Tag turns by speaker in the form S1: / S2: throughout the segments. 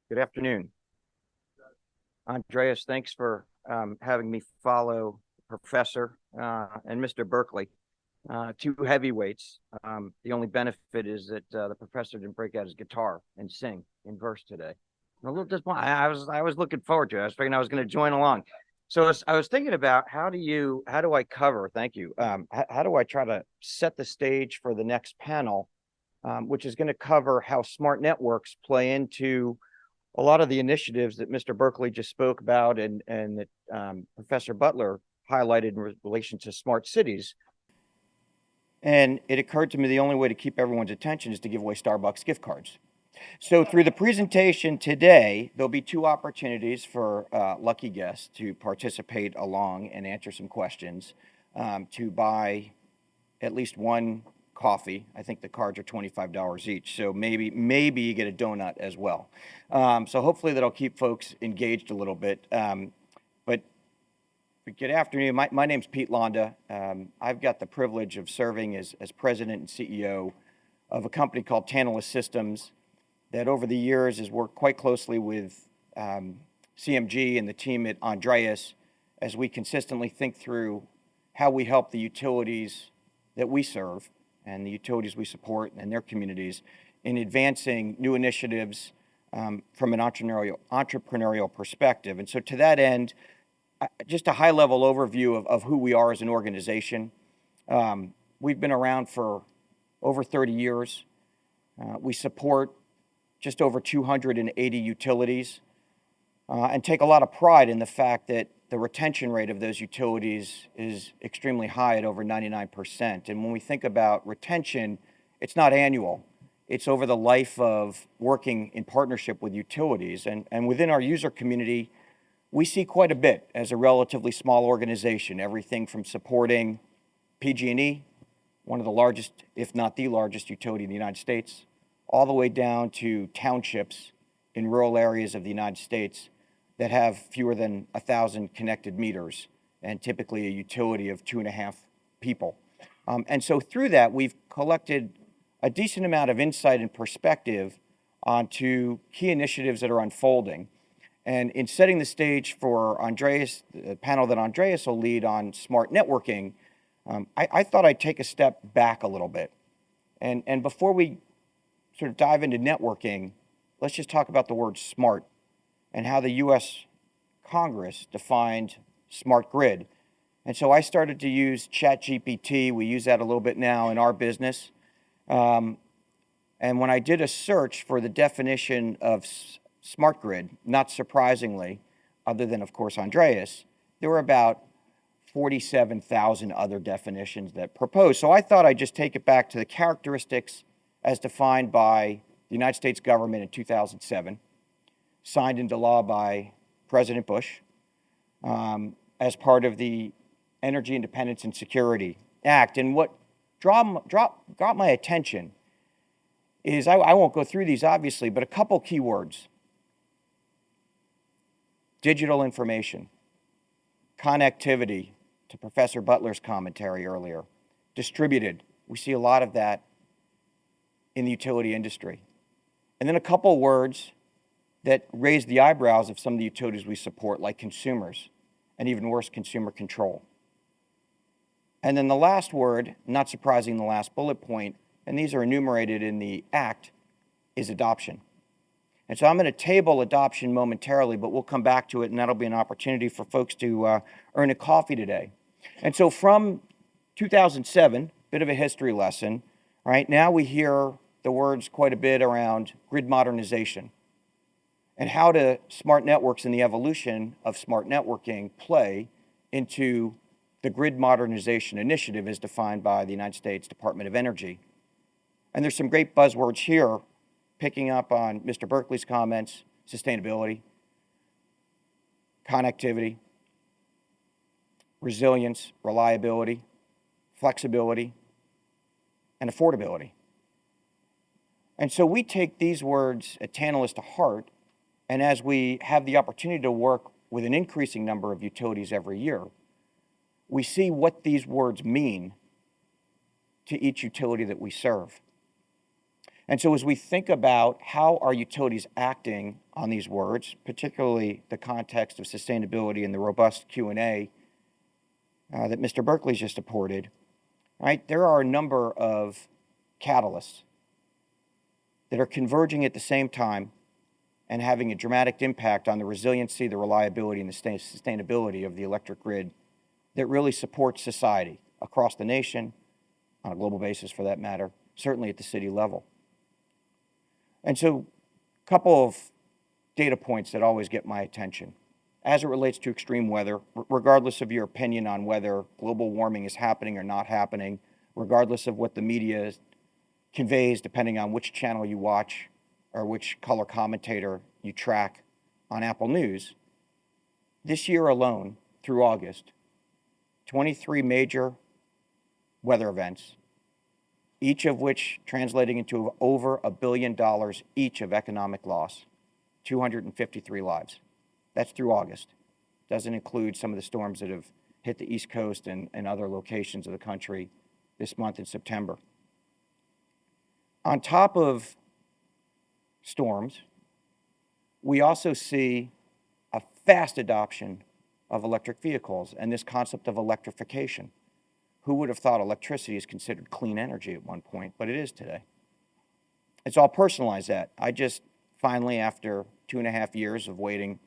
S1: Good afternoon. Andreas, thanks for having me follow Professor and Mr. Berkeley, two heavyweights. The only benefit is that the professor didn't break out his guitar and sing in verse today. I'm a little disappointed. I was looking forward to it. I was figuring I was going to join along. So I was thinking about how do I cover? Thank you. How do I try to set the stage for the next panel, which is going to cover how smart networks play into a lot of the initiatives that Mr. Berkeley just spoke about and that Professor Butler highlighted in relation to smart cities. And it occurred to me the only way to keep everyone's attention is to give away Starbucks gift cards. So through the presentation today, there'll be two opportunities for lucky guests to participate along and answer some questions, to buy at least one coffee. I think the cards are $25 each, so maybe you get a donut as well. So hopefully that'll keep folks engaged a little bit. But good afternoon. My name's Pete Londa. I've got the privilege of serving as president and CEO of a company called Tantalus Systems that over the years has worked quite closely with CMG and the team at Andreas as we consistently think through how we help the utilities that we serve and the utilities we support and their communities in advancing new initiatives from an entrepreneurial perspective. And so to that end, just a high-level overview of who we are as an organization. We've been around for over 30 years. We support just over 280 utilities and take a lot of pride in the fact that the retention rate of those utilities is extremely high at over 99%. And when we think about retention, it's not annual. It's over the life of working in partnership with utilities. And within our user community, we see quite a bit as a relatively small organization, everything from supporting PG&E, one of the largest, if not the largest utility in the United States, all the way down to townships in rural areas of the United States that have fewer than 1,000 connected meters and typically a utility of 2.5 people. And so through that, we've collected a decent amount of insight and perspective onto key initiatives that are unfolding. And in setting the stage for Andreas, the panel that Andreas will lead on smart networking, I thought I'd take a step back a little bit. And before we sort of dive into networking, let's just talk about the word smart and how the U.S. Congress defined smart grid. And so I started to use ChatGPT. We use that a little bit now in our business. And when I did a search for the definition of smart grid, not surprisingly, other than, of course, Andreas, there were about 47,000 other definitions that proposed. So I thought I'd just take it back to the characteristics as defined by the United States government in 2007, signed into law by President Bush as part of the Energy Independence and Security Act. And what got my attention is, I won't go through these obviously, but a couple key words: digital information, connectivity, to Professor Butler's commentary earlier, distributed. We see a lot of that in the utility industry. And then a couple words that raise the eyebrows of some of the utilities we support, like consumers, and even worse, consumer control. And then the last word, not surprising, the last bullet point, and these are enumerated in the Act, is adoption. And so I'm going to table adoption momentarily, but we'll come back to it, and that'll be an opportunity for folks to earn a coffee today. And so from 2007, bit of a history lesson, right? Now we hear the words quite a bit around grid modernization and how do smart networks and the evolution of smart networking play into the grid modernization initiative as defined by the United States Department of Energy. And there's some great buzzwords here, picking up on Mr. Berkeley's comments: sustainability, connectivity, resilience, reliability, flexibility, and affordability. And so we take these words at Tantalus to heart, and as we have the opportunity to work with an increasing number of utilities every year, we see what these words mean to each utility that we serve. And so as we think about how our utilities acting on these words, particularly the context of sustainability and the robust Q&A that Mr. Berkeley's just reported, right, there are a number of catalysts that are converging at the same time and having a dramatic impact on the resiliency, the reliability, and the sustainability of the electric grid that really supports society across the nation, on a global basis for that matter, certainly at the city level. And so a couple of data points that always get my attention. As it relates to extreme weather, regardless of your opinion on whether global warming is happening or not happening, regardless of what the media conveys, depending on which channel you watch or which color commentator you track on Apple News, this year alone, through August, 23 major weather events, each of which translating into over $1 billion each of economic loss, 253 lives. That's through August. Doesn't include some of the storms that have hit the East Coast and other locations of the country this month in September. On top of storms, we also see a fast adoption of electric vehicles and this concept of electrification. Who would have thought electricity is considered clean energy at one point, but it is today. It's all personalized that. I just finally, after 2.5 years of waiting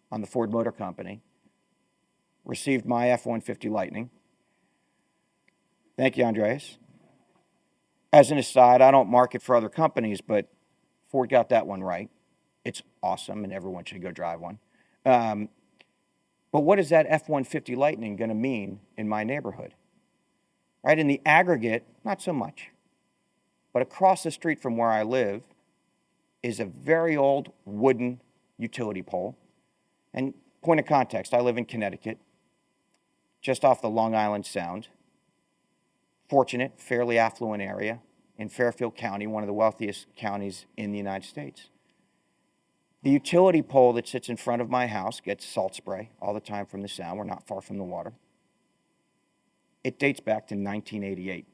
S1: on the Ford Motor Company, received my F-150 Lightning. Thank you, Andreas. As an aside, I don't market for other companies, but Ford got that one right. It's awesome, and everyone should go drive one. But what is that F-150 Lightning going to mean in my neighborhood? Right, in the aggregate, not so much. But across the street from where I live is a very old wooden utility pole. And point of context, I live in Connecticut, just off the Long Island Sound. Fortunate, fairly affluent area in Fairfield County, one of the wealthiest counties in the United States. The utility pole that sits in front of my house gets salt spray all the time from the Sound. We're not far from the water. It dates back to 1988.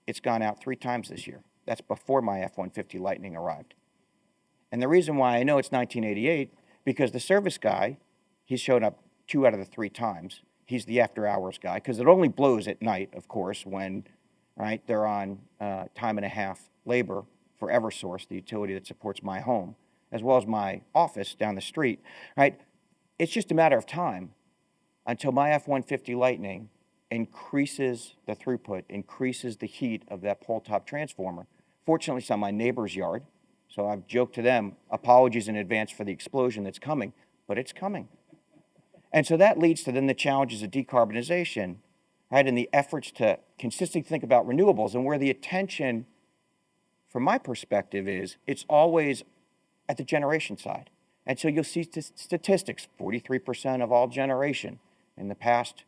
S1: It's gone out 3 times this year. That's before my F-150 Lightning arrived. And the reason why I know it's 1988, because the service guy, he's showed up 2 out of the 3 times. He's the after-hours guy, because it only blows at night, of course, when they're on time and a half labor for Eversource, the utility that supports my home, as well as my office down the street. Right? It's just a matter of time until my F-150 Lightning increases the throughput, increases the heat of that pole-top transformer. Fortunately, it's on my neighbor's yard, so I've joked to them, apologies in advance for the explosion that's coming, but it's coming. And so that leads to then the challenges of decarbonization, right, and the efforts to consistently think about renewables, and where the attention, from my perspective, is it's always at the generation side. And so you'll see statistics, 43% of all generation in the past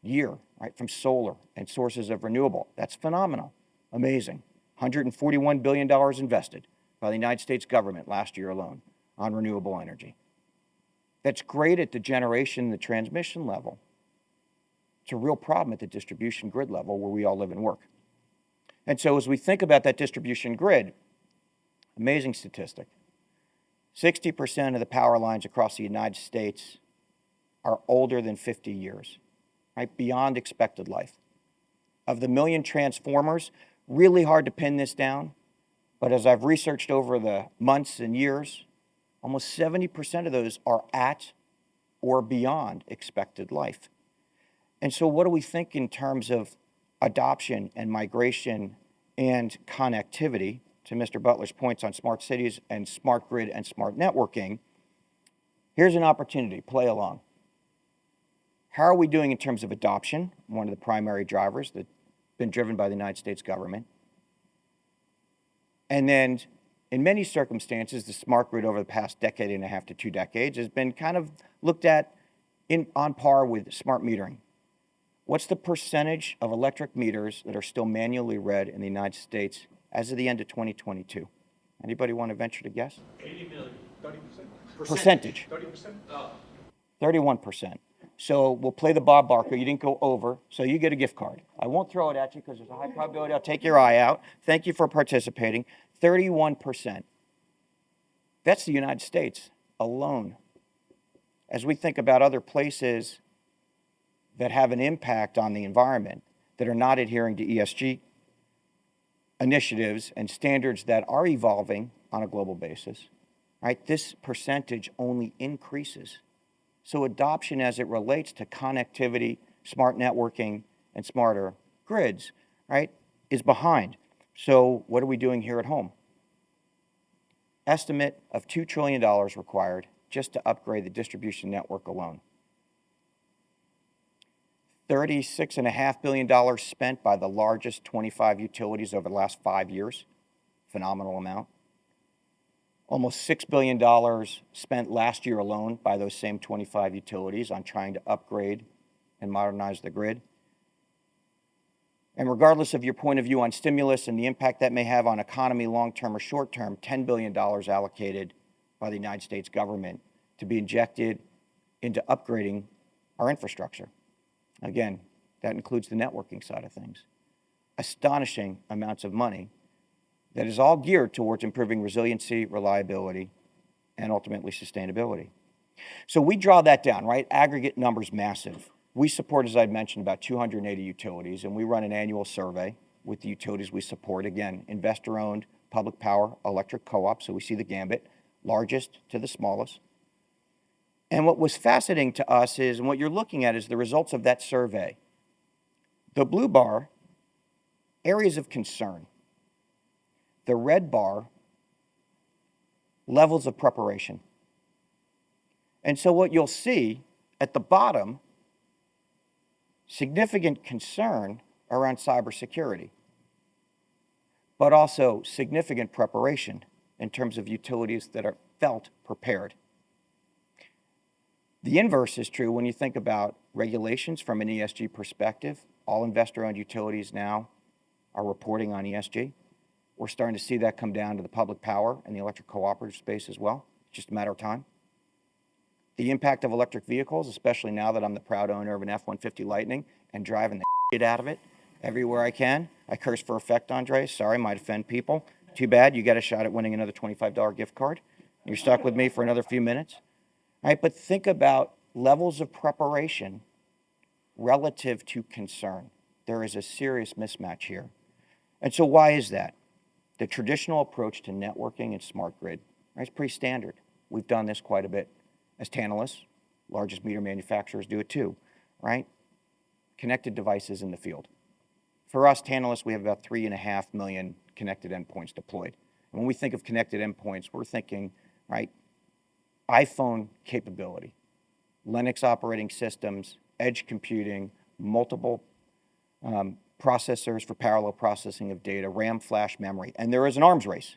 S1: year, right, from solar and sources of renewable. That's phenomenal, amazing. $141 billion invested by the United States government last year alone on renewable energy. That's great at the generation, the transmission level. It's a real problem at the distribution grid level where we all live and work. And so as we think about that distribution grid, amazing statistic, 60% of the power lines across the United States are older than 50 years. Right, beyond expected life. Of the 1 million transformers, really hard to pin this down, but as I've researched over the months and years, almost 70% of those are at or beyond expected life. And so what do we think in terms of adoption and migration and connectivity, to Mr. Butler's points on smart cities and smart grid and smart networking? Here's an opportunity, play along. How are we doing in terms of adoption, one of the primary drivers that's been driven by the United States government? And then, in many circumstances, the smart grid over the past 1.5 to 2 decades has been kind of looked at on par with smart metering. What's the percentage of electric meters that are still manually read in the United States as of the end of 2022? Anybody want to venture to guess?
S2: 80 million, 30%?
S1: Percentage.
S2: 30%? Oh.
S1: 31%. So we'll play the Bob Barker. You didn't go over, so you get a gift card. I won't throw it at you because there's a high probability I'll take your eye out. Thank you for participating. 31%. That's the United States alone. As we think about other places that have an impact on the environment, that are not adhering to ESG initiatives and standards that are evolving on a global basis, right? This percentage only increases. So adoption as it relates to connectivity, smart networking, and smarter grids, right, is behind. So what are we doing here at home? Estimate of $2 trillion required just to upgrade the distribution network alone. $36.5 billion spent by the largest 25 utilities over the last 5 years. Phenomenal amount. Almost $6 billion spent last year alone by those same 25 utilities on trying to upgrade and modernize the grid. And regardless of your point of view on stimulus and the impact that may have on economy long-term or short-term, $10 billion allocated by the United States government to be injected into upgrading our infrastructure. Again, that includes the networking side of things. Astonishing amounts of money that is all geared towards improving resiliency, reliability, and ultimately sustainability. So we draw that down, right? Aggregate numbers massive. We support, as I mentioned, about 280 utilities, and we run an annual survey with the utilities we support. Again, investor-owned, public power, electric co-ops, so we see the gambit, largest to the smallest. And what was fascinating to us is, and what you're looking at is the results of that survey. The blue bar, areas of concern. The red bar, levels of preparation. And so what you'll see at the bottom, significant concern around cybersecurity, but also significant preparation in terms of utilities that are felt prepared. The inverse is true when you think about regulations from an ESG perspective. All investor-owned utilities now are reporting on ESG. We're starting to see that come down to the public power and the electric cooperative space as well. It's just a matter of time. The impact of electric vehicles, especially now that I'm the proud owner of an F-150 Lightning and driving the shit out of it everywhere I can. I curse for effect, Andres. Sorry, might offend people. Too bad, you got a shot at winning another $25 gift card. You're stuck with me for another few minutes. All right, but think about levels of preparation relative to concern. There is a serious mismatch here. And so why is that? The traditional approach to networking and smart grid, right, it's pretty standard. We've done this quite a bit. As Tantalus, largest meter manufacturers, do it too, right? Connected devices in the field. For us, Tantalus, we have about 3.5 million connected endpoints deployed. And when we think of connected endpoints, we're thinking, right, iPhone capability, Linux operating systems, edge computing, multiple processors for parallel processing of data, RAM, flash, memory. And there is an arms race.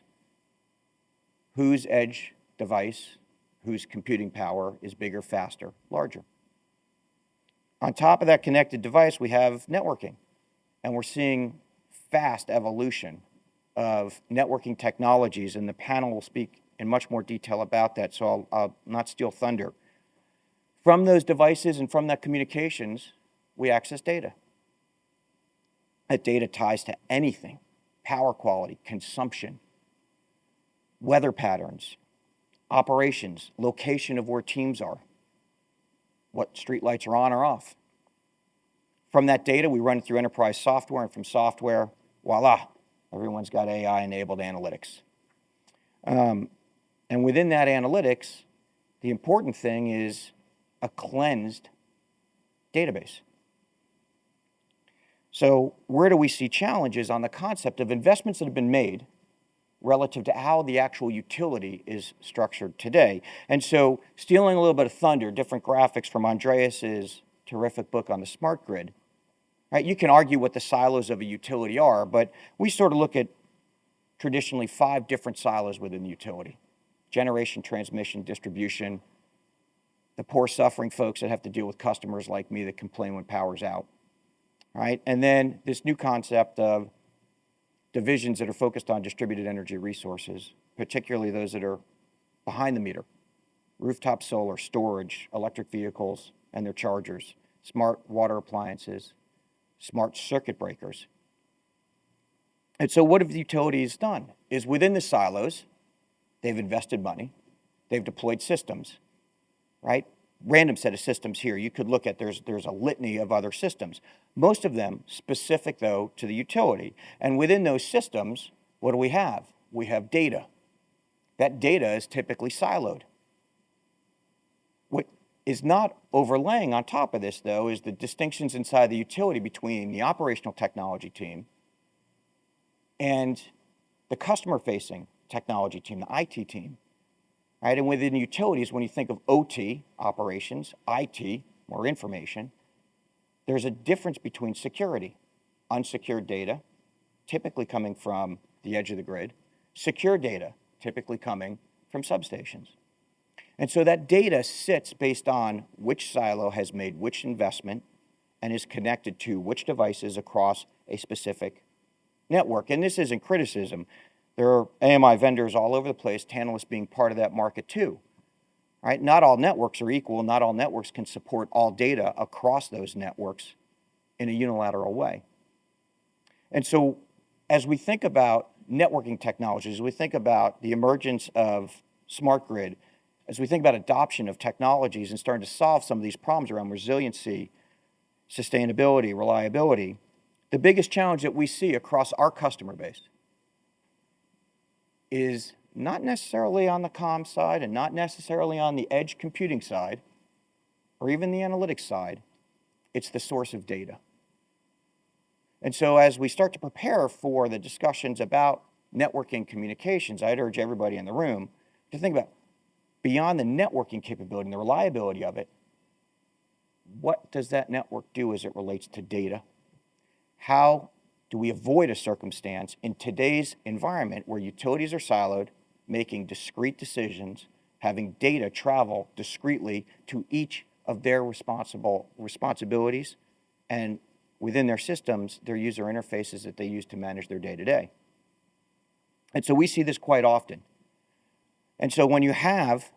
S1: Whose edge device, whose computing power is bigger, faster, larger? On top of that connected device, we have networking. And we're seeing fast evolution of networking technologies, and the panel will speak in much more detail about that, so I'll not steal thunder. From those devices and from that communications, we access data. That data ties to anything: power quality, consumption, weather patterns, operations, location of where teams are, what streetlights are on or off. From that data, we run it through enterprise software, and from software, voila, everyone's got AI-enabled analytics. And within that analytics, the important thing is a cleansed database. So where do we see challenges on the concept of investments that have been made relative to how the actual utility is structured today? And so, stealing a little bit of thunder, different graphics from Andreas's terrific book on the smart grid, right? You can argue what the silos of a utility are, but we sort of look at traditionally 5 different silos within the utility: generation, transmission, distribution, the poor suffering folks that have to deal with customers like me that complain when power's out, right? And then this new concept of divisions that are focused on distributed energy resources, particularly those that are behind the meter: rooftop solar, storage, electric vehicles and their chargers, smart water appliances, smart circuit breakers.
S2: And so what have the utilities done? Is within the silos, they've invested money, they've deployed systems, right? Random set of systems here. You could look at, there's a litany of other systems. Most of them specific, though, to the utility. And within those systems, what do we have? We have data. That data is typically siloed. What is not overlaying on top of this, though, is the distinctions inside the utility between the operational technology team and the customer-facing technology team, the IT team. Right? And within utilities, when you think of OT, operations, IT, more information, there's a difference between security, unsecured data, typically coming from the edge of the grid, secure data, typically coming from substations. And so that data sits based on which silo has made which investment and is connected to which devices across a specific network. And this isn't criticism. There are AMI vendors all over the place, Tantalus being part of that market too. Right? Not all networks are equal. Not all networks can support all data across those networks in a unilateral way. And so as we think about networking technologies, as we think about the emergence of smart grid, as we think about adoption of technologies and starting to solve some of these problems around resiliency, sustainability, reliability, the biggest challenge that we see across our customer base is not necessarily on the comm side and not necessarily on the edge computing side or even the analytics side, it's the source of data. And so as we start to prepare for the discussions about networking communications, I'd urge everybody in the room to think about beyond the networking capability and the reliability of it, what does that network do as it relates to data? How do we avoid a circumstance in today's environment where utilities are siloed, making discrete decisions, having data travel discretely to each of their responsibilities, and within their systems, their user interfaces that they use to manage their day-to-day? And so we see this quite often. And so when you have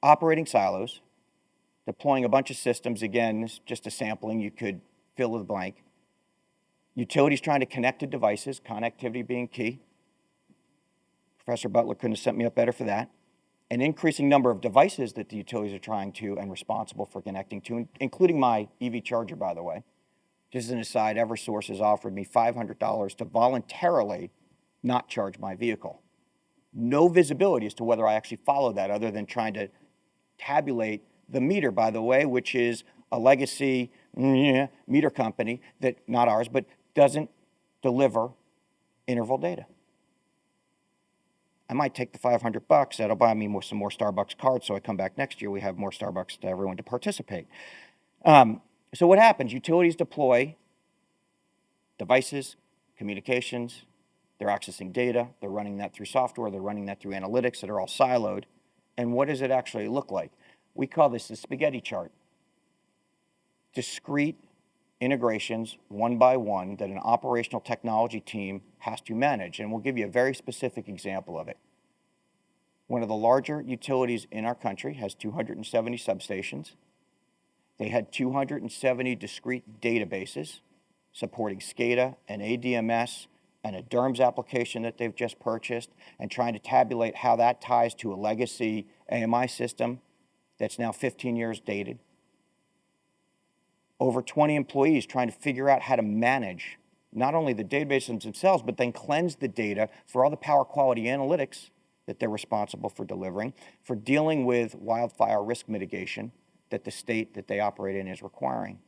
S2: operating silos, deploying a bunch of systems, again, this is just a sampling, you could fill in the blank. Utilities trying to connect to devices, connectivity being key. Professor Butler couldn't have set me up better for that. An increasing number of devices that the utilities are trying to and responsible for connecting to, including my EV charger, by the way. Just as an aside, Eversource has offered me $500 to voluntarily not charge my vehicle. No visibility as to whether I actually follow that other than trying to tabulate the meter, by the way, which is a legacy meter company that, not ours, but doesn't deliver interval data. I might take the $500, that'll buy me some more Starbucks cards so I come back next year, we have more Starbucks to everyone to participate. So what happens? Utilities deploy devices, communications, they're accessing data, they're running that through software, they're running that through analytics that are all siloed. And what does it actually look like? We call this the spaghetti chart. Discrete integrations, one by one, that an operational technology team has to manage. And we'll give you a very specific example of it. One of the larger utilities in our country has 270 substations. They had 270 discrete databases supporting SCADA and ADMS and a DERMS application that they've just purchased, and trying to tabulate how that ties to a legacy AMI system that's now 15 years dated. Over 20 employees trying to figure out how to manage not only the databases themselves, but then cleanse the data for all the power quality analytics that they're responsible for delivering, for dealing with wildfire risk mitigation that the state that they operate in is requiring.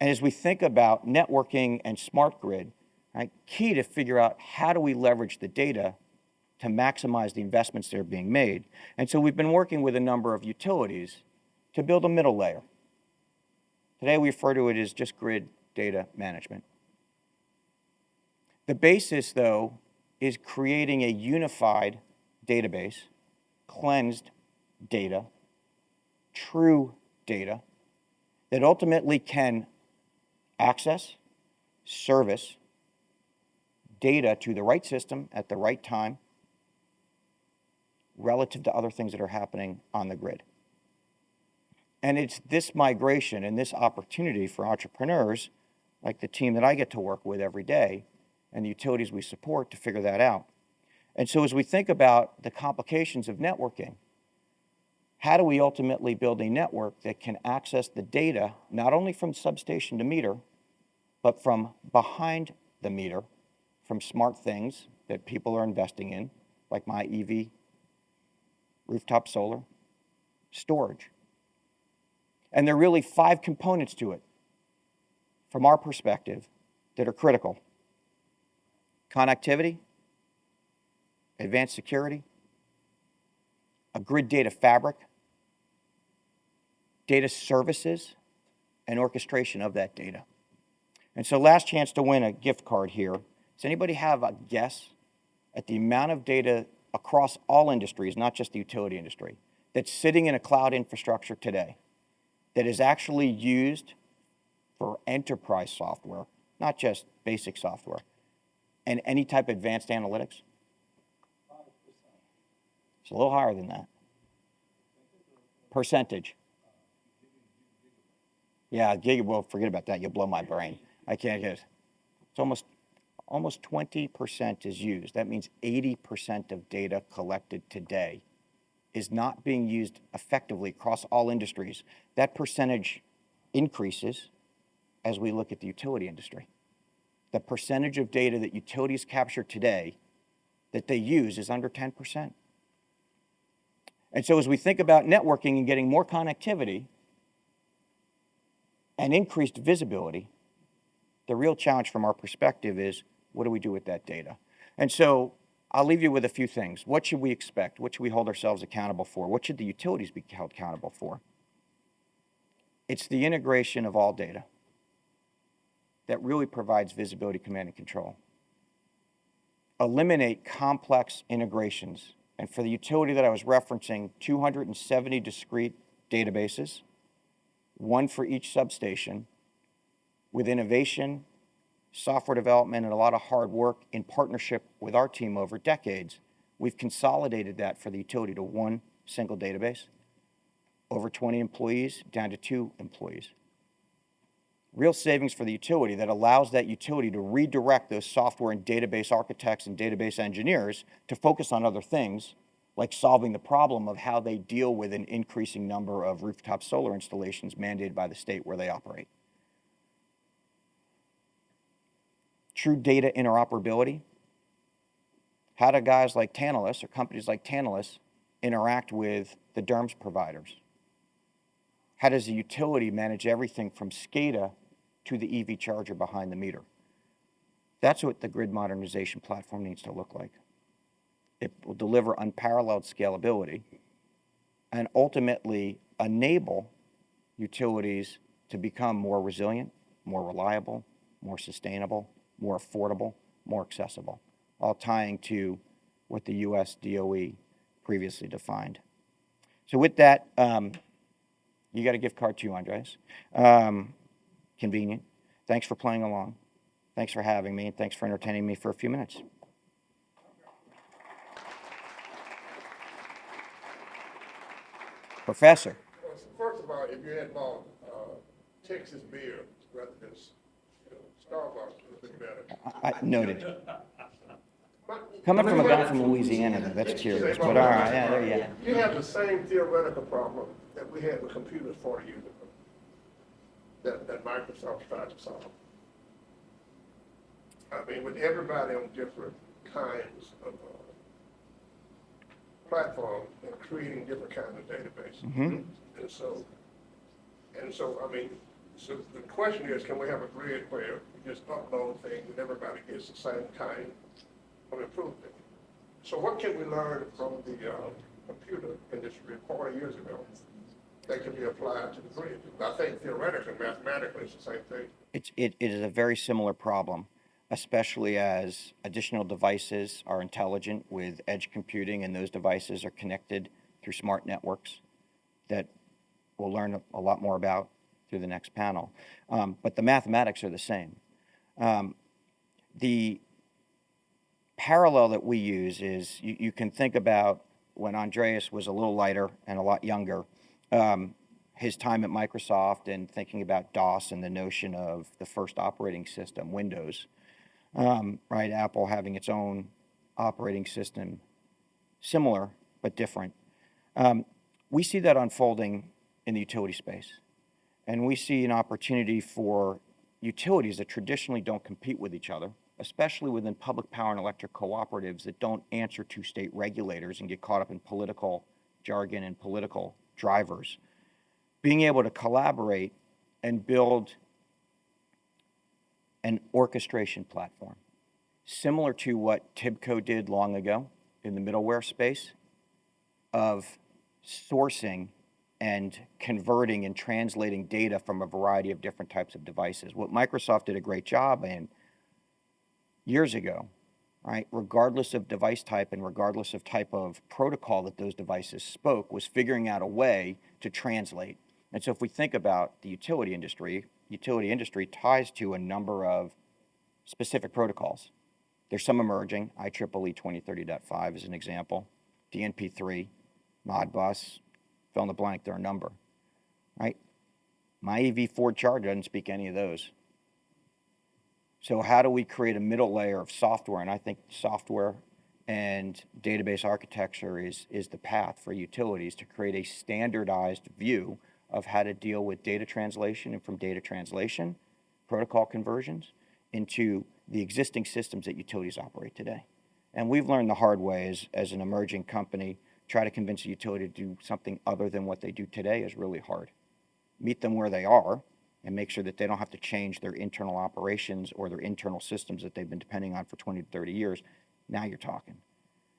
S2: And as we think about networking and smart grid, right, key to figure out how do we leverage the data to maximize the investments that are being made. And so we've been working with a number of utilities to build a middle layer. Today we refer to it as just grid data management. The basis, though, is creating a unified database, cleansed data, true data, that ultimately can access, service data to the right system at the right time relative to other things that are happening on the grid. And it's this migration and this opportunity for entrepreneurs, like the team that I get to work with every day, and the utilities we support to figure that out. And so as we think about the complications of networking, how do we ultimately build a network that can access the data, not only from substation to meter, but from behind the meter, from smart things that people are investing in, like my EV, rooftop solar, storage. And there are really 5 components to it, from our perspective, that are critical. Connectivity, advanced security, a grid data fabric, data services, and orchestration of that data. And so last chance to win a gift card here. Does anybody have a guess at the amount of data across all industries, not just the utility industry, that's sitting in a cloud infrastructure today that is actually used for enterprise software, not just basic software, and any type of advanced analytics? It's a little higher than that. Percentage. Yeah, well, forget about that. You'll blow my brain. I can't get it. It's almost 20% is used. That means 80% of data collected today is not being used effectively across all industries. That percentage increases as we look at the utility industry. The percentage of data that utilities capture today that they use is under 10%. And so as we think about networking and getting more connectivity and increased visibility, the real challenge from our perspective is, what do we do with that data? And so I'll leave you with a few things. What should we expect? What should we hold ourselves accountable for? What should the utilities be held accountable for? It's the integration of all data that really provides visibility, command, and control. Eliminate complex integrations. And for the utility that I was referencing, 270 discrete databases, one for each substation, with innovation, software development, and a lot of hard work in partnership with our team over decades, we've consolidated that for the utility to one single database, over 20 employees down to 2 employees. Real savings for the utility that allows that utility to redirect those software and database architects and database engineers to focus on other things, like solving the problem of how they deal with an increasing number of rooftop solar installations mandated by the state where they operate. True data interoperability. How do guys like Tantalus or companies like Tantalus interact with the DERMS providers? How does the utility manage everything from SCADA to the EV charger behind the meter? That's what the grid modernization platform needs to look like. It will deliver unparalleled scalability and ultimately enable utilities to become more resilient, more reliable, more sustainable, more affordable, more accessible, all tying to what the US DOE previously defined. So with that, you got a gift card too, Andres. Convenient. Thanks for playing along. Thanks for having me, and thanks for entertaining me for a few minutes. Professor.
S3: Well, so first of all, if you had bought Texas beer rather than Starbucks, it would be better.
S2: I noted. Coming from a guy from Louisiana, though, that's curious. But all right, yeah, there you go.
S3: You have the same theoretical problem that we had with computers 40 years ago, that Microsoft tried to solve. I mean, with everybody on different kinds of platforms and creating different kinds of databases.
S2: Mm-hmm.
S3: And so, I mean, so the question is, can we have a grid where you just upload things and everybody gets the same kind of improvement? So what can we learn from the computer industry 40 years ago that can be applied to the grid? I think theoretically, mathematically, it's the same thing.
S2: It is a very similar problem, especially as additional devices are intelligent with edge computing, and those devices are connected through smart networks that we'll learn a lot more about through the next panel. But the mathematics are the same. The parallel that we use is you can think about when Andreas was a little lighter and a lot younger, his time at Microsoft and thinking about DOS and the notion of the first operating system, Windows. right? Apple having its own operating system, similar but different. We see that unfolding in the utility space. And we see an opportunity for utilities that traditionally don't compete with each other, especially within public power and electric cooperatives that don't answer to state regulators and get caught up in political jargon and political drivers. Being able to collaborate and build an orchestration platform, similar to what TIBCO did long ago in the middleware space, of sourcing and converting and translating data from a variety of different types of devices. What Microsoft did a great job in years ago, right, regardless of device type and regardless of type of protocol that those devices spoke, was figuring out a way to translate. And so if we think about the utility industry ties to a number of specific protocols. There's some emerging, IEEE 2030.5 is an example, DNP3, Modbus, fill in the blank, there are a number, right? My EV Ford Charger doesn't speak any of those. So how do we create a middle layer of software? And I think software and database architecture is the path for utilities to create a standardized view of how to deal with data translation, and from data translation, protocol conversions, into the existing systems that utilities operate today. And we've learned the hard way as an emerging company. Try to convince a utility to do something other than what they do today is really hard. Meet them where they are and make sure that they don't have to change their internal operations or their internal systems that they've been depending on for 20 to 30 years. Now you're talking.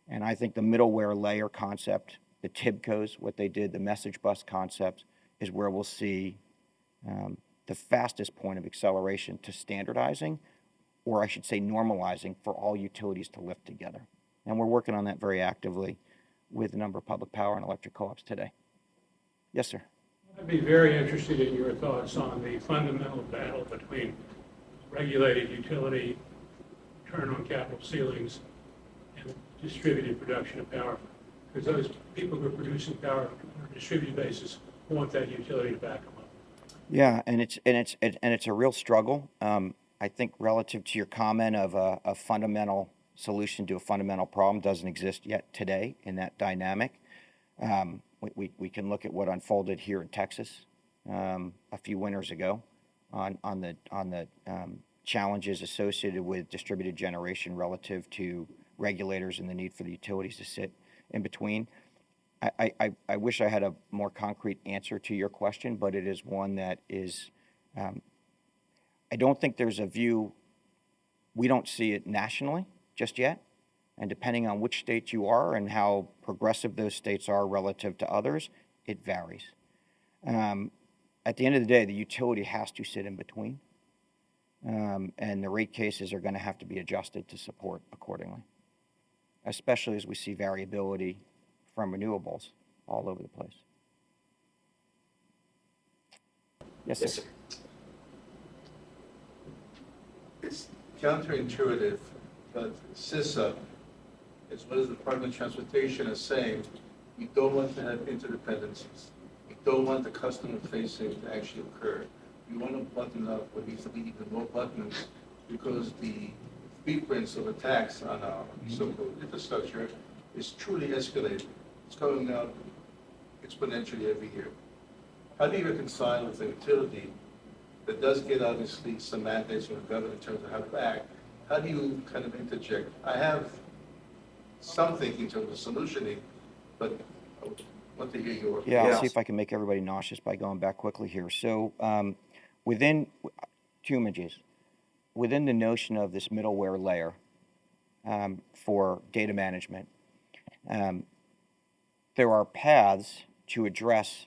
S2: And I think the middleware layer concept, the TIBCOs, what they did, the message bus concepts, is where we'll see the fastest point of acceleration to standardizing, or I should say normalizing, for all utilities to lift together. And we're working on that very actively with a number of public power and electric co-ops today. Yes, sir.
S4: I'd be very interested in your thoughts on the fundamental battle between regulated utility, return on capital ceilings, and distributed production of power. Because those people who are producing power on a distributed basis want that utility to back them up.
S2: Yeah, and it's a real struggle. I think relative to your comment of a fundamental solution to a fundamental problem doesn't exist yet today in that dynamic. We can look at what unfolded here in Texas a few winters ago on the challenges associated with distributed generation relative to regulators and the need for the utilities to sit in between. I wish I had a more concrete answer to your question, but it is one that is, I don't think there's a view, we don't see it nationally just yet. And depending on which state you are and how progressive those states are relative to others, it varies. At the end of the day, the utility has to sit in between. And the rate cases are going to have to be adjusted to support accordingly, especially as we see variability from renewables all over the place. Yes, sir.
S5: Yes, sir. It's counterintuitive, but CISA, as well as the Department of Transportation, is saying we don't want to have interdependencies. We don't want the customer facing to actually occur. We want to button up what needs to be even more buttons, because the frequency of attacks on our so-called infrastructure is truly escalating. It's going up exponentially every year. How do you reconcile with a utility that does get obviously some mandates from the government in terms of how to act? How do you kind of interject? I have some thinking in terms of solutioning, but I want to hear your
S2: Yeah, I'll
S5: thoughts.
S2: see if I can make everybody nauseous by going back quickly here. So within two images, within the notion of this middleware layer for data management, there are paths to address,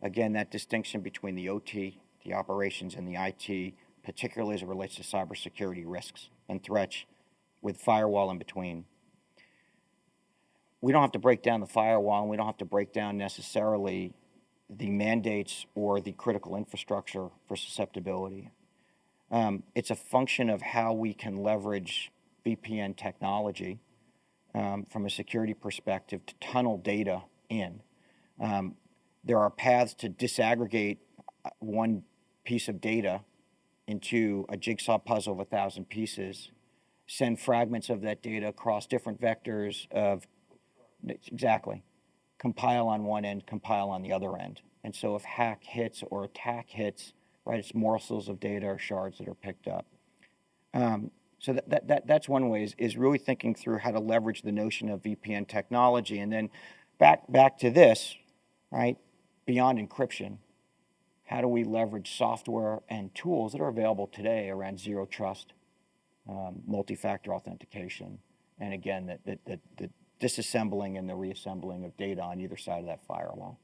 S2: again, that distinction between the OT, the operations, and the IT, particularly as it relates to cybersecurity risks and threats, with firewall in between. We don't have to break down the firewall, and we don't have to break down necessarily the mandates or the critical infrastructure for susceptibility. It's a function of how we can leverage VPN technology from a security perspective to tunnel data in. There are paths to disaggregate one piece of data into a jigsaw puzzle of 1,000 pieces send fragments of that data across different vectors of, exactly, compile on one end, compile on the other end. And so if hack hits or attack hits, right, it's morsels of data or shards that are picked up. So that's one way is really thinking through how to leverage the notion of VPN technology. And then back to this, right, beyond encryption, how do we leverage software and tools that are available today around zero trust, multi-factor authentication, and again, the disassembling and the reassembling of data on either side of that firewall.